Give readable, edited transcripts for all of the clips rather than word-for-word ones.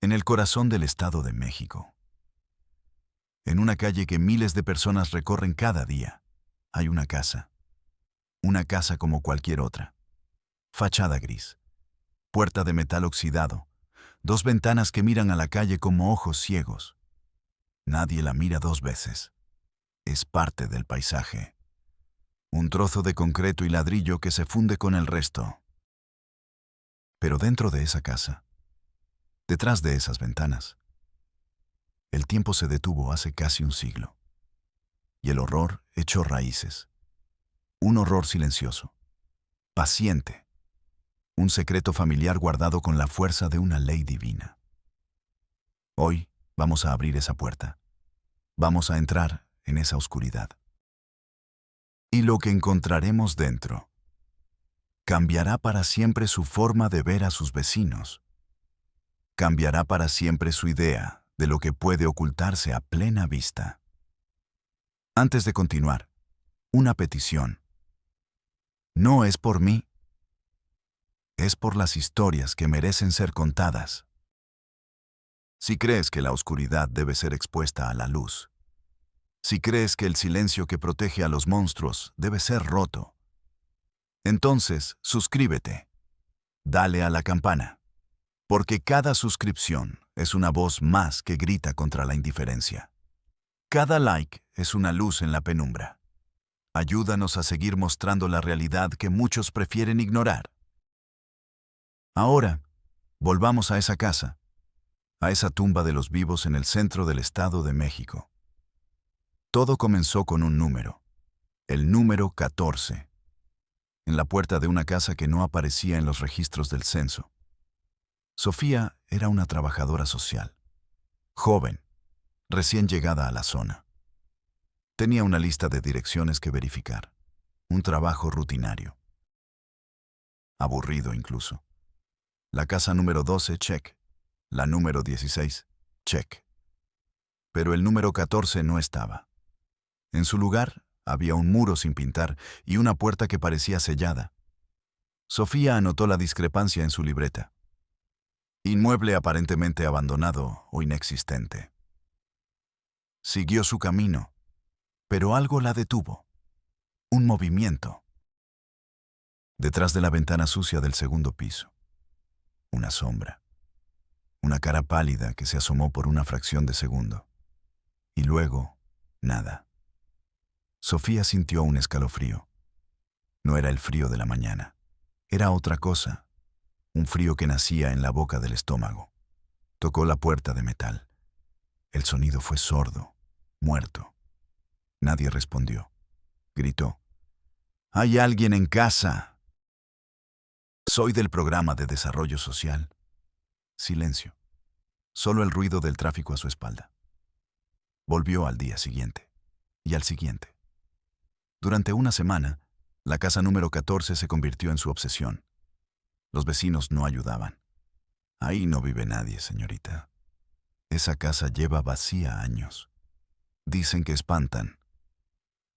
en el corazón del Estado de México. En una calle que miles de personas recorren cada día, hay una casa. Una casa como cualquier otra. Fachada gris. Puerta de metal oxidado. Dos ventanas que miran a la calle como ojos ciegos. Nadie la mira dos veces. Es parte del paisaje. Un trozo de concreto y ladrillo que se funde con el resto. Pero dentro de esa casa, detrás de esas ventanas, el tiempo se detuvo hace casi un siglo. Y el horror echó raíces. Un horror silencioso, paciente. Un secreto familiar guardado con la fuerza de una ley divina. Hoy vamos a abrir esa puerta. Vamos a entrar en esa oscuridad. Y lo que encontraremos dentro cambiará para siempre su forma de ver a sus vecinos. Cambiará para siempre su idea de lo que puede ocultarse a plena vista. Antes de continuar, una petición. No es por mí. Es por las historias que merecen ser contadas. Si crees que la oscuridad debe ser expuesta a la luz, si crees que el silencio que protege a los monstruos debe ser roto, entonces suscríbete. Dale a la campana, porque cada suscripción es una voz más que grita contra la indiferencia. Cada like es una luz en la penumbra. Ayúdanos a seguir mostrando la realidad que muchos prefieren ignorar. Ahora, volvamos a esa casa, a esa tumba de los vivos en el centro del Estado de México. Todo comenzó con un número, el número 14, en la puerta de una casa que no aparecía en los registros del censo. Sofía era una trabajadora social, joven, recién llegada a la zona. Tenía una lista de direcciones que verificar, un trabajo rutinario. Aburrido incluso. La casa número 12, check. La número 16, check. Pero el número 14 no estaba. En su lugar había un muro sin pintar y una puerta que parecía sellada. Sofía anotó la discrepancia en su libreta. Inmueble aparentemente abandonado o inexistente. Siguió su camino, pero algo la detuvo. Un movimiento. Detrás de la ventana sucia del segundo piso. Una sombra. Una cara pálida que se asomó por una fracción de segundo. Y luego, nada. Sofía sintió un escalofrío. No era el frío de la mañana. Era otra cosa. Un frío que nacía en la boca del estómago. Tocó la puerta de metal. El sonido fue sordo, muerto. Nadie respondió. Gritó. «¡Hay alguien en casa!» «Soy del programa de desarrollo social». Silencio. Solo el ruido del tráfico a su espalda. Volvió al día siguiente. Y al siguiente. Durante una semana, la casa número 14 se convirtió en su obsesión. Los vecinos no ayudaban. «Ahí no vive nadie, señorita. Esa casa lleva vacía años. Dicen que espantan.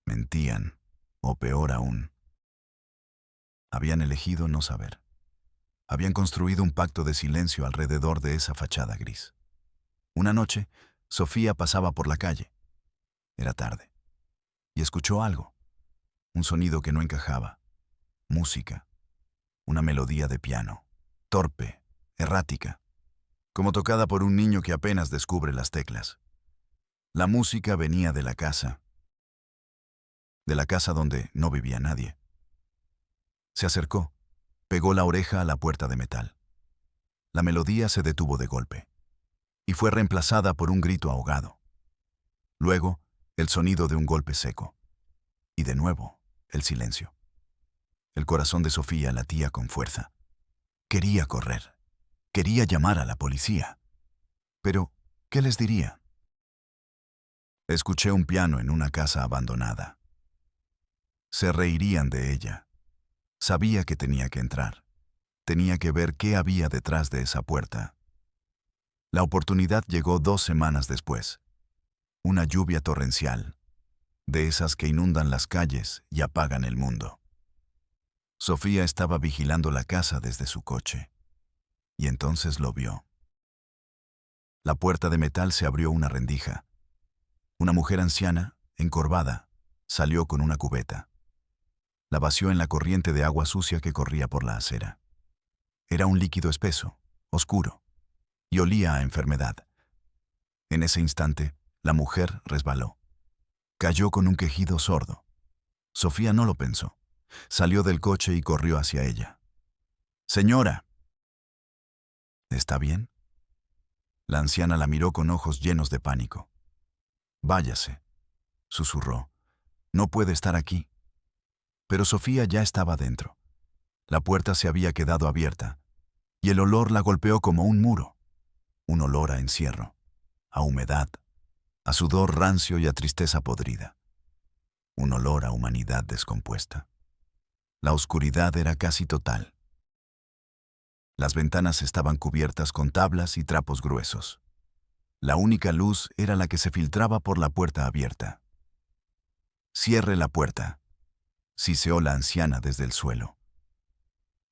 Mentían, o peor aún. Habían elegido no saber. Habían construido un pacto de silencio alrededor de esa fachada gris. Una noche, Sofía pasaba por la calle. Era tarde. Y escuchó algo. Un sonido que no encajaba. Música. Una melodía de piano. Torpe, errática. Como tocada por un niño que apenas descubre las teclas. La música venía de la casa. De la casa donde no vivía nadie. Se acercó, pegó la oreja a la puerta de metal. La melodía se detuvo de golpe, y fue reemplazada por un grito ahogado. Luego, el sonido de un golpe seco. Y de nuevo, el silencio. El corazón de Sofía latía con fuerza. Quería correr. Quería llamar a la policía. Pero, ¿qué les diría? Escuché un piano en una casa abandonada. Se reirían de ella. Sabía que tenía que entrar. Tenía que ver qué había detrás de esa puerta. La oportunidad llegó 2 semanas después. Una lluvia torrencial, de esas que inundan las calles y apagan el mundo. Sofía estaba vigilando la casa desde su coche, y entonces lo vio. La puerta de metal se abrió una rendija. Una mujer anciana, encorvada, salió con una cubeta. La vació en la corriente de agua sucia que corría por la acera. Era un líquido espeso, oscuro, y olía a enfermedad. En ese instante, la mujer resbaló. Cayó con un quejido sordo. Sofía no lo pensó. Salió del coche y corrió hacia ella. «Señora». «¿Está bien?». La anciana la miró con ojos llenos de pánico. «Váyase», susurró. «No puede estar aquí». Pero Sofía ya estaba dentro. La puerta se había quedado abierta, y el olor la golpeó como un muro. Un olor a encierro, a humedad, a sudor rancio y a tristeza podrida. Un olor a humanidad descompuesta. La oscuridad era casi total. Las ventanas estaban cubiertas con tablas y trapos gruesos. La única luz era la que se filtraba por la puerta abierta. «Cierre la puerta», siseó la anciana desde el suelo.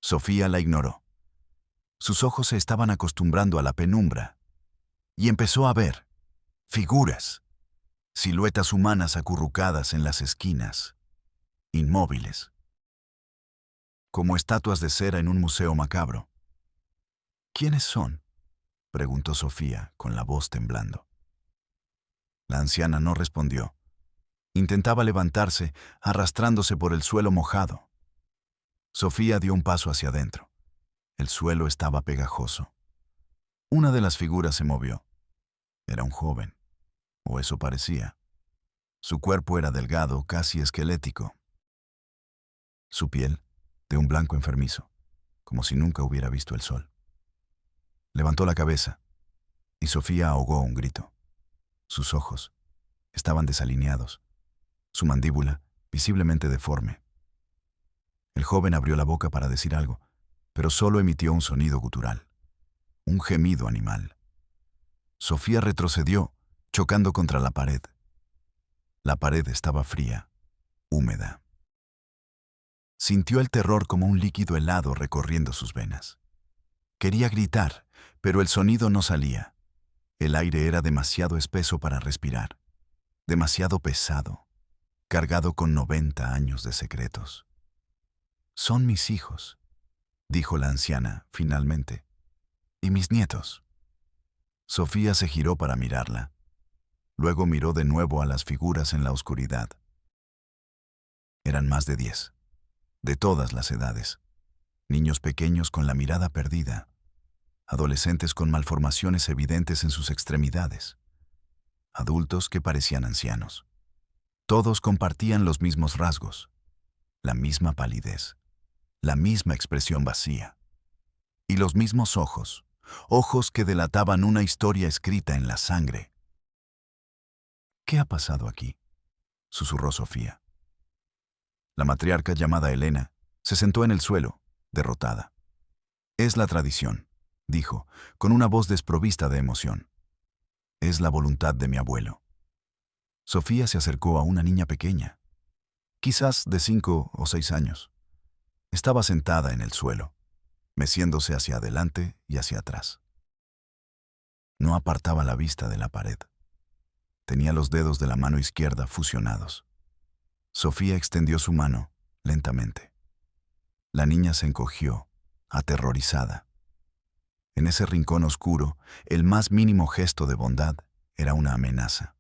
Sofía la ignoró. Sus ojos se estaban acostumbrando a la penumbra, y empezó a ver figuras, siluetas humanas acurrucadas en las esquinas, inmóviles, como estatuas de cera en un museo macabro. «¿Quiénes son?», preguntó Sofía, con la voz temblando. La anciana no respondió. Intentaba levantarse, arrastrándose por el suelo mojado. Sofía dio un paso hacia adentro. El suelo estaba pegajoso. Una de las figuras se movió. Era un joven, o eso parecía. Su cuerpo era delgado, casi esquelético. Su piel, de un blanco enfermizo, como si nunca hubiera visto el sol. Levantó la cabeza, y Sofía ahogó un grito. Sus ojos estaban desalineados, su mandíbula visiblemente deforme. El joven abrió la boca para decir algo, pero solo emitió un sonido gutural, un gemido animal. Sofía retrocedió, chocando contra la pared. La pared estaba fría, húmeda. Sintió el terror como un líquido helado recorriendo sus venas. Quería gritar, pero el sonido no salía. El aire era demasiado espeso para respirar, demasiado pesado, cargado con 90 años de secretos. «Son mis hijos», dijo la anciana, finalmente, «y mis nietos». Sofía se giró para mirarla. Luego miró de nuevo a las figuras en la oscuridad. Eran más de 10, de todas las edades. Niños pequeños con la mirada perdida, adolescentes con malformaciones evidentes en sus extremidades, adultos que parecían ancianos. Todos compartían los mismos rasgos, la misma palidez, la misma expresión vacía, y los mismos ojos, ojos que delataban una historia escrita en la sangre. «¿Qué ha pasado aquí?», susurró Sofía. La matriarca llamada Elena se sentó en el suelo, derrotada. «Es la tradición», dijo, con una voz desprovista de emoción. «Es la voluntad de mi abuelo». Sofía se acercó a una niña pequeña, quizás de 5 o 6 años. Estaba sentada en el suelo, meciéndose hacia adelante y hacia atrás. No apartaba la vista de la pared. Tenía los dedos de la mano izquierda fusionados. Sofía extendió su mano, lentamente. La niña se encogió, aterrorizada. En ese rincón oscuro, el más mínimo gesto de bondad era una amenaza.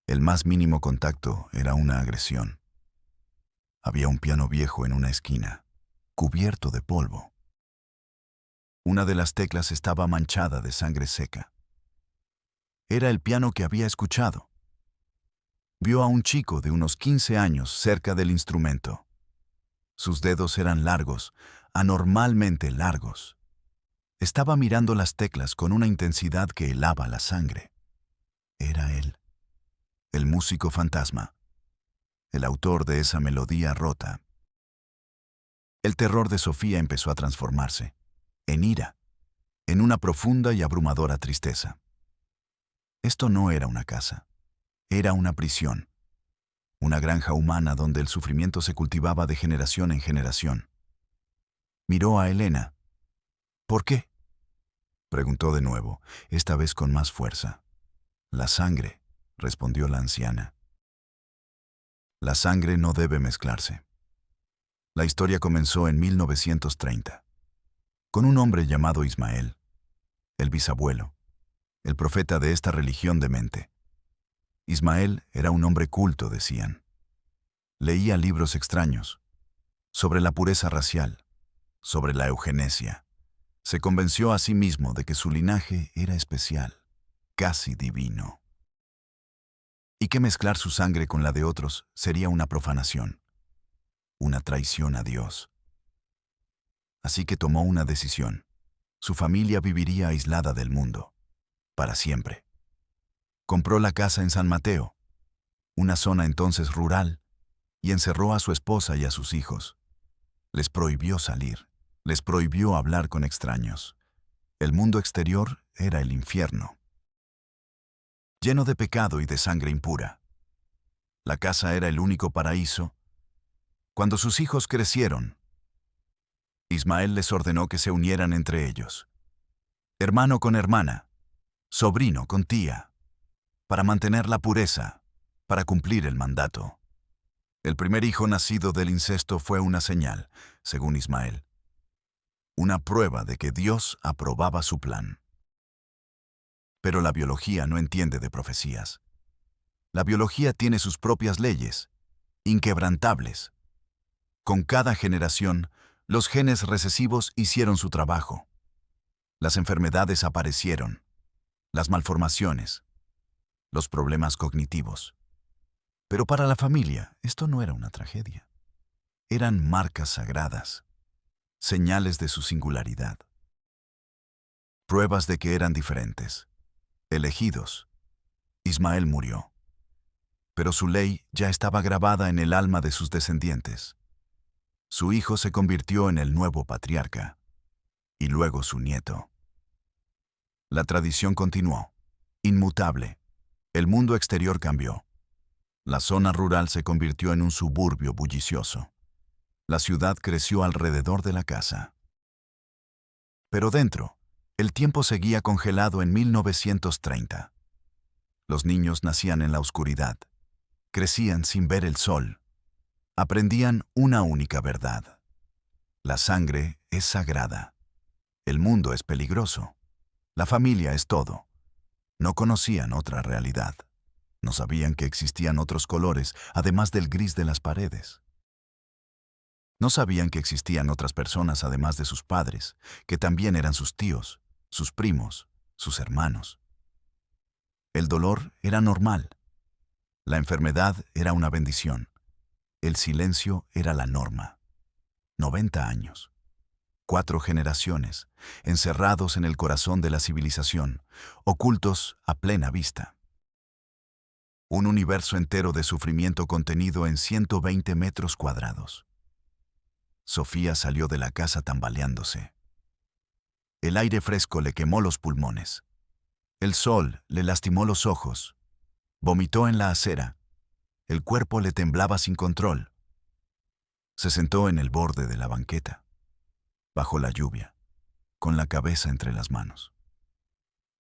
El más mínimo contacto era una agresión. Había un piano viejo en una esquina, cubierto de polvo. Una de las teclas estaba manchada de sangre seca. Era el piano que había escuchado. Vio a un chico de unos 15 años cerca del instrumento. Sus dedos eran largos, anormalmente largos. Estaba mirando las teclas con una intensidad que helaba la sangre. Era él, el músico fantasma, el autor de esa melodía rota. El terror de Sofía empezó a transformarse, en ira, en una profunda y abrumadora tristeza. Esto no era una casa, era una prisión, una granja humana donde el sufrimiento se cultivaba de generación en generación. Miró a Elena. «¿Por qué?». Preguntó de nuevo, esta vez con más fuerza. La sangre, respondió la anciana. La sangre no debe mezclarse. La historia comenzó en 1930, con un hombre llamado Ismael, el bisabuelo, el profeta de esta religión demente. Ismael era un hombre culto, decían. Leía libros extraños, sobre la pureza racial, sobre la eugenesia. Se convenció a sí mismo de que su linaje era especial, casi divino, y que mezclar su sangre con la de otros sería una profanación, una traición a Dios. Así que tomó una decisión. Su familia viviría aislada del mundo, para siempre. Compró la casa en San Mateo, una zona entonces rural, y encerró a su esposa y a sus hijos. Les prohibió salir, les prohibió hablar con extraños. El mundo exterior era el infierno, lleno de pecado y de sangre impura. La casa era el único paraíso. Cuando sus hijos crecieron, Ismael les ordenó que se unieran entre ellos, hermano con hermana, sobrino con tía, para mantener la pureza, para cumplir el mandato. El primer hijo nacido del incesto fue una señal, según Ismael, una prueba de que Dios aprobaba su plan. Pero la biología no entiende de profecías. La biología tiene sus propias leyes, inquebrantables. Con cada generación, los genes recesivos hicieron su trabajo. Las enfermedades aparecieron, las malformaciones, los problemas cognitivos. Pero para la familia, esto no era una tragedia. Eran marcas sagradas, señales de su singularidad. Pruebas de que eran diferentes, elegidos. Ismael murió, pero su ley ya estaba grabada en el alma de sus descendientes. Su hijo se convirtió en el nuevo patriarca, y luego su nieto. La tradición continuó, inmutable. El mundo exterior cambió. La zona rural se convirtió en un suburbio bullicioso. La ciudad creció alrededor de la casa. Pero dentro, el tiempo seguía congelado en 1930. Los niños nacían en la oscuridad, crecían sin ver el sol. Aprendían una única verdad. La sangre es sagrada. El mundo es peligroso. La familia es todo. No conocían otra realidad. No sabían que existían otros colores, además del gris de las paredes. No sabían que existían otras personas además de sus padres, que también eran sus tíos, sus primos, sus hermanos. El dolor era normal. La enfermedad era una bendición. El silencio era la norma. 90 años. 4 generaciones, encerrados en el corazón de la civilización, ocultos a plena vista. Un universo entero de sufrimiento contenido en 120 metros cuadrados. Sofía salió de la casa tambaleándose. El aire fresco le quemó los pulmones. El sol le lastimó los ojos. Vomitó en la acera. El cuerpo le temblaba sin control. Se sentó en el borde de la banqueta, bajo la lluvia, con la cabeza entre las manos.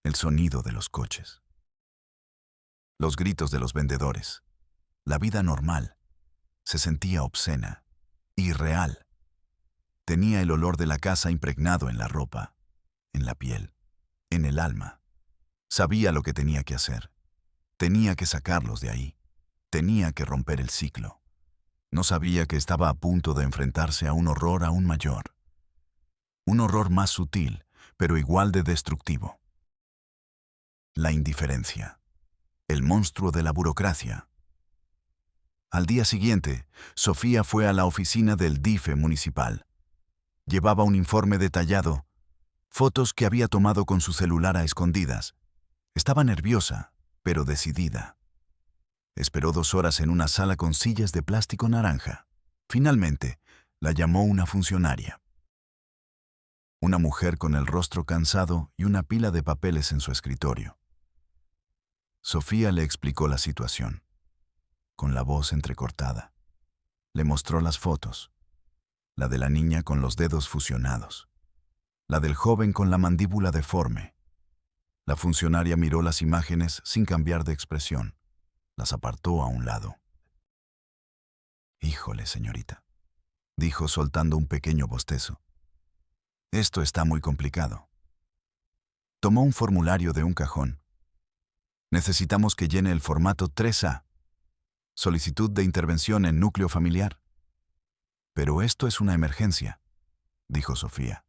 El sonido de los coches. Los gritos de los vendedores. La vida normal. Se sentía obscena, irreal. Tenía el olor de la casa impregnado en la ropa, en la piel, en el alma. Sabía lo que tenía que hacer. Tenía que sacarlos de ahí. Tenía que romper el ciclo. No sabía que estaba a punto de enfrentarse a un horror aún mayor. Un horror más sutil, pero igual de destructivo. La indiferencia. El monstruo de la burocracia. Al día siguiente, Sofía fue a la oficina del DIFE municipal. Llevaba un informe detallado, fotos que había tomado con su celular a escondidas. Estaba nerviosa, pero decidida. Esperó 2 horas en una sala con sillas de plástico naranja. Finalmente, la llamó una funcionaria. Una mujer con el rostro cansado y una pila de papeles en su escritorio. Sofía le explicó la situación, con la voz entrecortada. Le mostró las fotos, la de la niña con los dedos fusionados, la del joven con la mandíbula deforme. La funcionaria miró las imágenes sin cambiar de expresión. Las apartó a un lado. «Híjole, señorita», dijo soltando un pequeño bostezo. «Esto está muy complicado». Tomó un formulario de un cajón. «Necesitamos que llene el formato 3A. Solicitud de intervención en núcleo familiar». «Pero esto es una emergencia», dijo Sofía.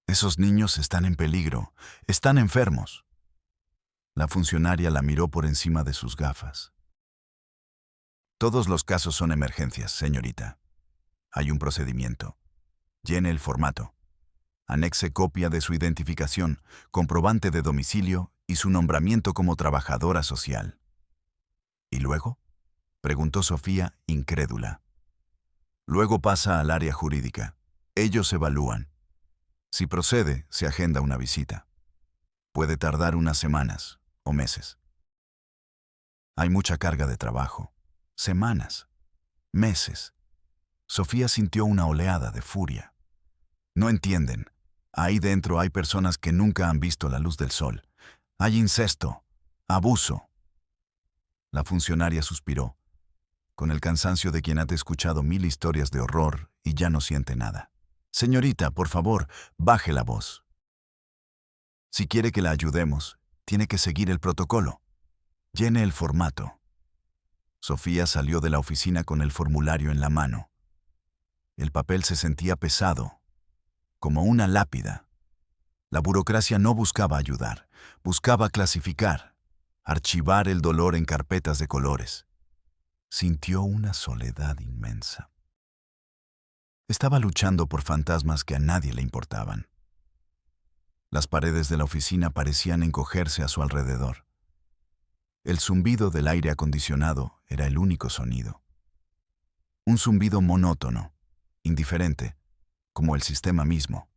«Esos niños están en peligro, están enfermos». La funcionaria la miró por encima de sus gafas. «Todos los casos son emergencias, señorita. Hay un procedimiento. Llene el formato. Anexe copia de su identificación, comprobante de domicilio y su nombramiento como trabajadora social». «¿Y luego?», preguntó Sofía, incrédula. «Luego pasa al área jurídica. Ellos evalúan. Si procede, se agenda una visita. Puede tardar unas semanas o meses. Hay mucha carga de trabajo. Semanas. Meses». Sofía sintió una oleada de furia. «No entienden. Ahí dentro hay personas que nunca han visto la luz del sol. Hay incesto, abuso». La funcionaria suspiró, con el cansancio de quien ha escuchado 1000 historias de horror y ya no siente nada. «Señorita, por favor, baje la voz. Si quiere que la ayudemos, tiene que seguir el protocolo. Llene el formato». Sofía salió de la oficina con el formulario en la mano. El papel se sentía pesado, como una lápida. La burocracia no buscaba ayudar, buscaba clasificar, archivar el dolor en carpetas de colores. Sintió una soledad inmensa. Estaba luchando por fantasmas que a nadie le importaban. Las paredes de la oficina parecían encogerse a su alrededor. El zumbido del aire acondicionado era el único sonido. Un zumbido monótono, indiferente, como el sistema mismo.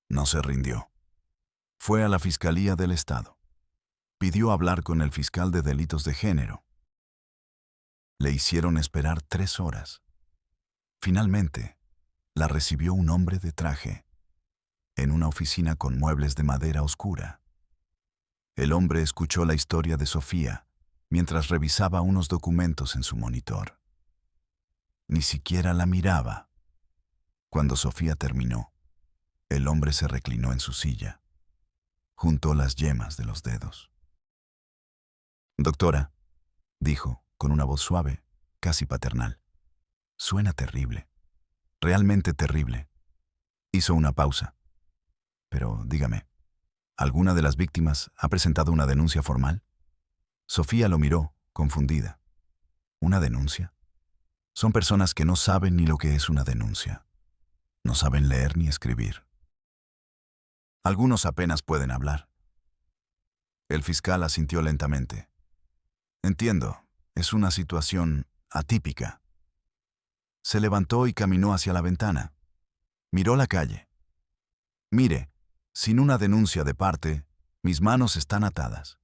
No se rindió. Fue a la Fiscalía del Estado. Pidió hablar con el fiscal de delitos de género. Le hicieron esperar 3 horas. Finalmente, la recibió un hombre de traje, en una oficina con muebles de madera oscura. El hombre escuchó la historia de Sofía mientras revisaba unos documentos en su monitor. Ni siquiera la miraba. Cuando Sofía terminó, el hombre se reclinó en su silla. Juntó las yemas de los dedos. «Doctora», dijo, con una voz suave, casi paternal. «Suena terrible. Realmente terrible». Hizo una pausa. «Pero dígame, ¿alguna de las víctimas ha presentado una denuncia formal?». Sofía lo miró, confundida. ¿Una denuncia? Son personas que no saben ni lo que es una denuncia. No saben leer ni escribir. Algunos apenas pueden hablar. El fiscal asintió lentamente. «Entiendo, es una situación atípica». Se levantó y caminó hacia la ventana. Miró la calle. «Mire, sin una denuncia de parte, mis manos están atadas.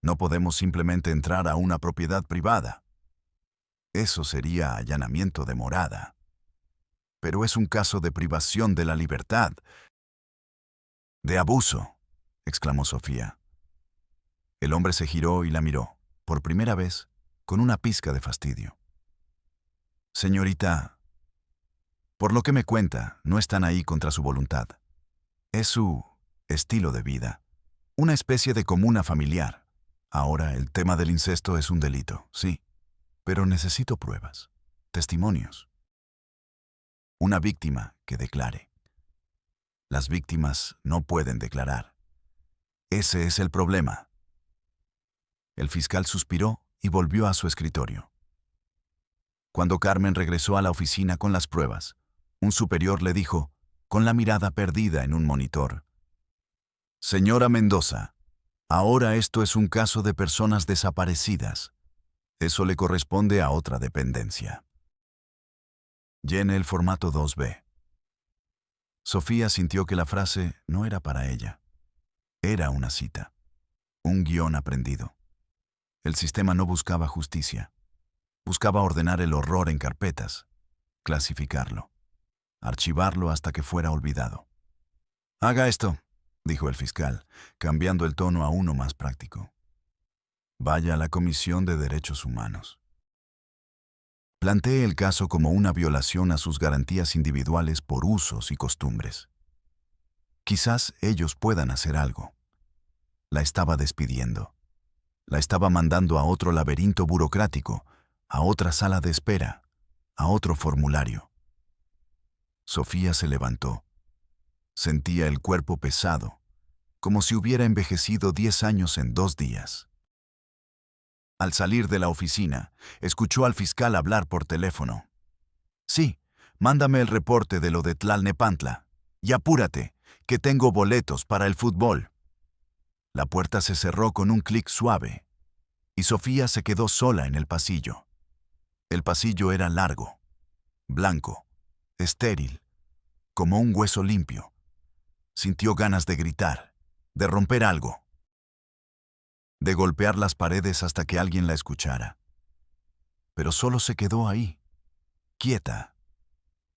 No podemos simplemente entrar a una propiedad privada. Eso sería allanamiento de morada. Pero es un caso de privación de la libertad». «De abuso», exclamó Sofía. El hombre se giró y la miró, por primera vez, con una pizca de fastidio. «Señorita, por lo que me cuenta, no están ahí contra su voluntad. Es su estilo de vida, una especie de comuna familiar. Ahora, el tema del incesto es un delito, sí, pero necesito pruebas, testimonios. Una víctima que declare». Las víctimas no pueden declarar. Ese es el problema. El fiscal suspiró y volvió a su escritorio. Cuando Carmen regresó a la oficina con las pruebas, un superior le dijo, con la mirada perdida en un monitor: «Señora Mendoza, ahora esto es un caso de personas desaparecidas. Eso le corresponde a otra dependencia. Llene el formato 2B». Sofía sintió que la frase no era para ella. Era una cita, un guión aprendido. El sistema no buscaba justicia. Buscaba ordenar el horror en carpetas, clasificarlo, archivarlo hasta que fuera olvidado. Haga esto, dijo el fiscal, cambiando el tono a uno más práctico. Vaya a la Comisión de Derechos Humanos. Plantee el caso como una violación a sus garantías individuales por usos y costumbres. Quizás ellos puedan hacer algo. La estaba despidiendo. La estaba mandando a otro laberinto burocrático, a otra sala de espera, a otro formulario. Sofía se levantó. Sentía el cuerpo pesado, como si hubiera envejecido 10 años en 2 días. Al salir de la oficina, escuchó al fiscal hablar por teléfono. Sí, mándame el reporte de lo de Tlalnepantla. Y apúrate, que tengo boletos para el fútbol. La puerta se cerró con un clic suave, y Sofía se quedó sola en el pasillo. El pasillo era largo, blanco, estéril, como un hueso limpio. Sintió ganas de gritar, de romper algo, de golpear las paredes hasta que alguien la escuchara. Pero solo se quedó ahí, quieta,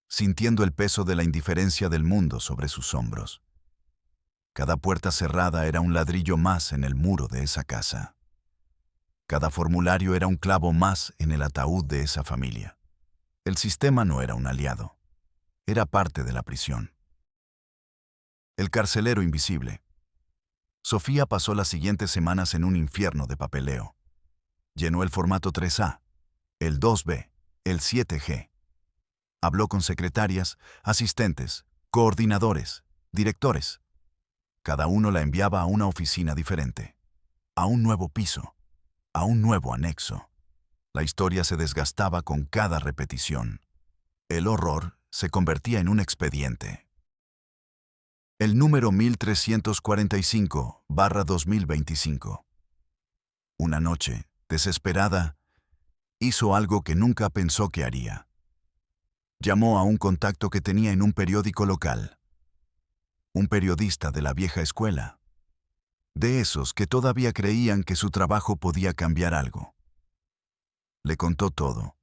sintiendo el peso de la indiferencia del mundo sobre sus hombros. Cada puerta cerrada era un ladrillo más en el muro de esa casa. Cada formulario era un clavo más en el ataúd de esa familia. El sistema no era un aliado, era parte de la prisión. El carcelero invisible. Sofía pasó las siguientes semanas en un infierno de papeleo. Llenó el formato 3A, el 2B, el 7G. Habló con secretarias, asistentes, coordinadores, directores. Cada uno la enviaba a una oficina diferente, a un nuevo piso, a un nuevo anexo. La historia se desgastaba con cada repetición. El horror se convertía en un expediente. El número 1345/2025. Una noche, desesperada, hizo algo que nunca pensó que haría. Llamó a un contacto que tenía en un periódico local. Un periodista de la vieja escuela. De esos que todavía creían que su trabajo podía cambiar algo. Le contó todo.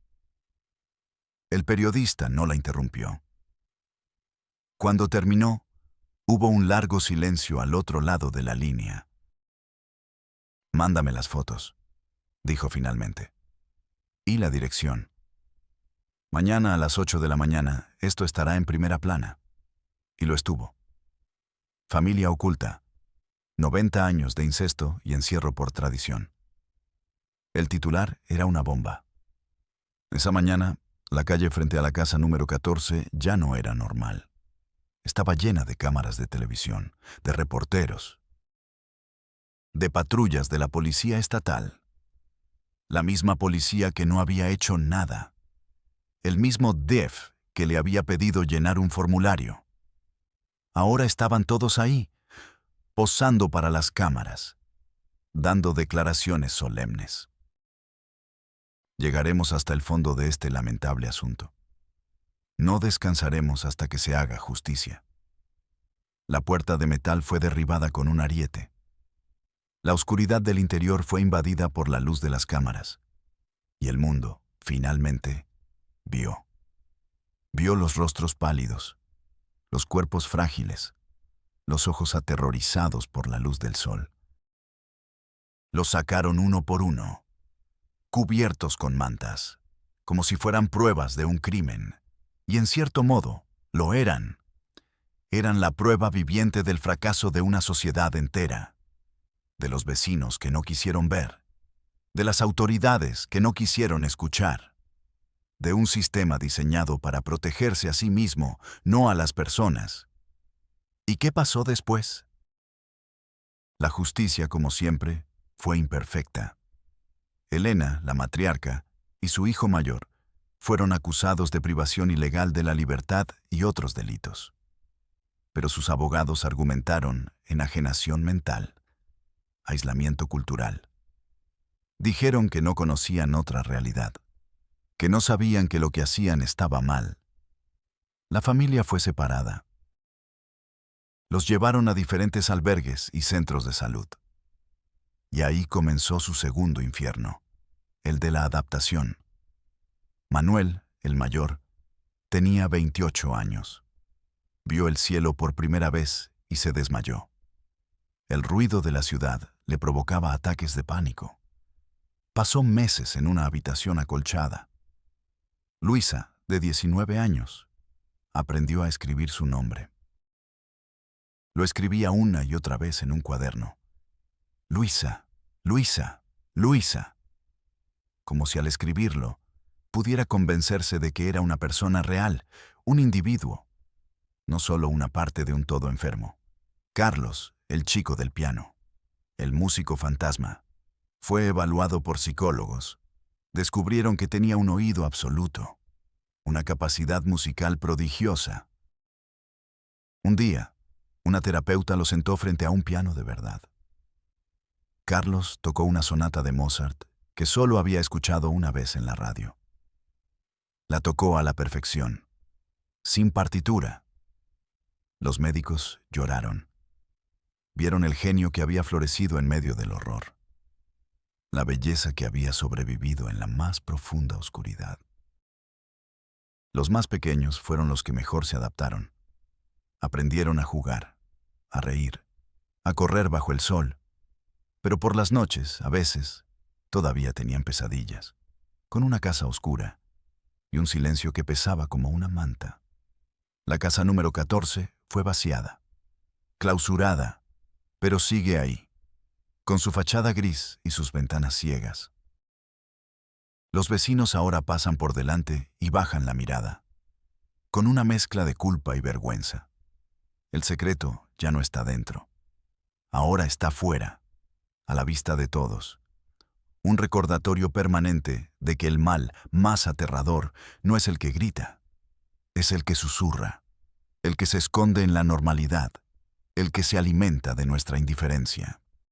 El periodista no la interrumpió. Cuando terminó, hubo un largo silencio al otro lado de la línea. Mándame las fotos, dijo finalmente. Y la dirección. Mañana a las 8 de la mañana, esto estará en primera plana. Y lo estuvo. Familia oculta. 90 años de incesto y encierro por tradición. El titular era una bomba. Esa mañana, la calle frente a la casa número 14 ya no era normal. Estaba llena de cámaras de televisión, de reporteros, de patrullas de la policía estatal. La misma policía que no había hecho nada. El mismo DEF que le había pedido llenar un formulario. Ahora estaban todos ahí, posando para las cámaras, dando declaraciones solemnes. Llegaremos hasta el fondo de este lamentable asunto. No descansaremos hasta que se haga justicia. La puerta de metal fue derribada con un ariete. La oscuridad del interior fue invadida por la luz de las cámaras. Y el mundo, finalmente, vio. Vio los rostros pálidos, los cuerpos frágiles, los ojos aterrorizados por la luz del sol. Los sacaron uno por uno, cubiertos con mantas, como si fueran pruebas de un crimen. Y en cierto modo, lo eran. Eran la prueba viviente del fracaso de una sociedad entera, de los vecinos que no quisieron ver, de las autoridades que no quisieron escuchar, de un sistema diseñado para protegerse a sí mismo, no a las personas. ¿Y qué pasó después? La justicia, como siempre, fue imperfecta. Elena, la matriarca, y su hijo mayor fueron acusados de privación ilegal de la libertad y otros delitos. Pero sus abogados argumentaron enajenación mental, aislamiento cultural. Dijeron que no conocían otra realidad, que no sabían que lo que hacían estaba mal. La familia fue separada. Los llevaron a diferentes albergues y centros de salud. Y ahí comenzó su segundo infierno, el de la adaptación. Manuel, el mayor, tenía 28 años. Vio el cielo por primera vez y se desmayó. El ruido de la ciudad le provocaba ataques de pánico. Pasó meses en una habitación acolchada. Luisa, de 19 años, aprendió a escribir su nombre. Lo escribía una y otra vez en un cuaderno. Luisa, Luisa, Luisa. Como si al escribirlo pudiera convencerse de que era una persona real, un individuo, no solo una parte de un todo enfermo. Carlos, el chico del piano, el músico fantasma, fue evaluado por psicólogos. Descubrieron que tenía un oído absoluto, una capacidad musical prodigiosa. Un día, una terapeuta lo sentó frente a un piano de verdad. Carlos tocó una sonata de Mozart que solo había escuchado una vez en la radio. La tocó a la perfección, sin partitura. Los médicos lloraron. Vieron el genio que había florecido en medio del horror, la belleza que había sobrevivido en la más profunda oscuridad. Los más pequeños fueron los que mejor se adaptaron. Aprendieron a jugar, a reír, a correr bajo el sol, pero por las noches, a veces, todavía tenían pesadillas, con una casa oscura y un silencio que pesaba como una manta. La casa número 14 fue vaciada, clausurada, pero sigue ahí, con su fachada gris y sus ventanas ciegas. Los vecinos ahora pasan por delante y bajan la mirada, con una mezcla de culpa y vergüenza. El secreto ya no está dentro, ahora está fuera, a la vista de todos. Un recordatorio permanente de que el mal más aterrador no es el que grita, es el que susurra, el que se esconde en la normalidad, el que se alimenta de nuestra indiferencia.